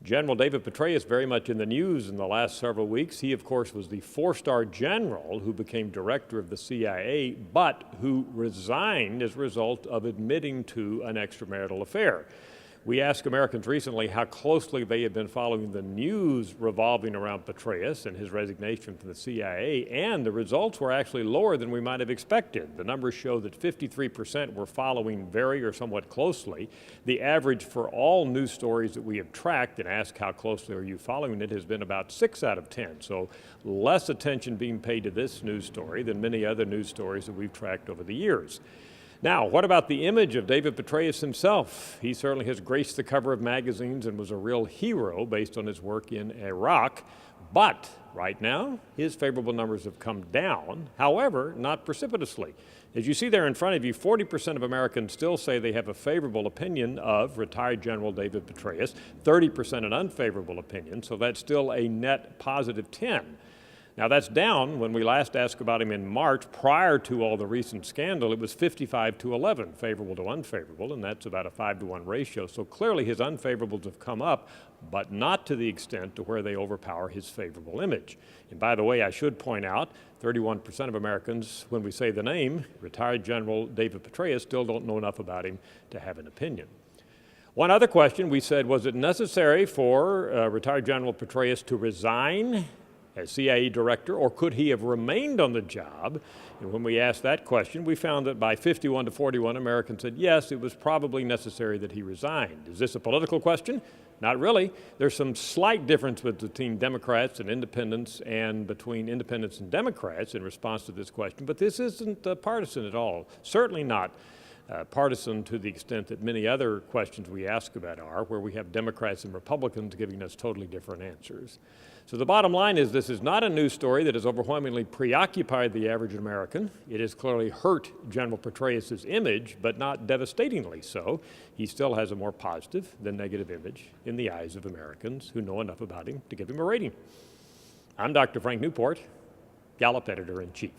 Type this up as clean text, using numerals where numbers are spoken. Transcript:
General David Petraeus very much in the news in the last several weeks. He, of course, was the four-star general who became director of the CIA, but who resigned as a result of admitting to an extramarital affair. We asked Americans recently how closely they had been following the news revolving around Petraeus and his resignation from the CIA, and the results were actually lower than we might have expected. The numbers show that 53% were following very or somewhat closely. The average for all news stories that we have tracked and asked how closely are you following it has been about 6 out of 10. So less attention being paid to this news story than many other news stories that we've tracked over the years. Now, what about the image of David Petraeus himself? He certainly has graced the cover of magazines and was a real hero based on his work in Iraq. But right now, his favorable numbers have come down, however, not precipitously. As you see there in front of you, 40% of Americans still say they have a favorable opinion of retired General David Petraeus, 30% an unfavorable opinion, so that's still a net positive 10. Now that's down. When we last asked about him in March, prior to all the recent scandal, it was 55 to 11, favorable to unfavorable, and that's about a 5-to-1 ratio. So clearly his unfavorables have come up, but not to the extent to where they overpower his favorable image. And by the way, I should point out, 31% of Americans, when we say the name, retired General David Petraeus, still don't know enough about him to have an opinion. One other question, we said, was it necessary for retired General Petraeus to resign as CIA director, or could he have remained on the job? And when we asked that question, we found that by 51 to 41, Americans said, yes, it was probably necessary that he resigned. Is this a political question? Not really. There's some slight difference between Democrats and independents and between independents and Democrats in response to this question, but this isn't partisan at all. Certainly not partisan to the extent that many other questions we ask about are, where we have Democrats and Republicans giving us totally different answers. So the bottom line is this is not a news story that has overwhelmingly preoccupied the average American. It has clearly hurt General Petraeus' image, but not devastatingly so. He still has a more positive than negative image in the eyes of Americans who know enough about him to give him a rating. I'm Dr. Frank Newport, Gallup Editor-in-Chief.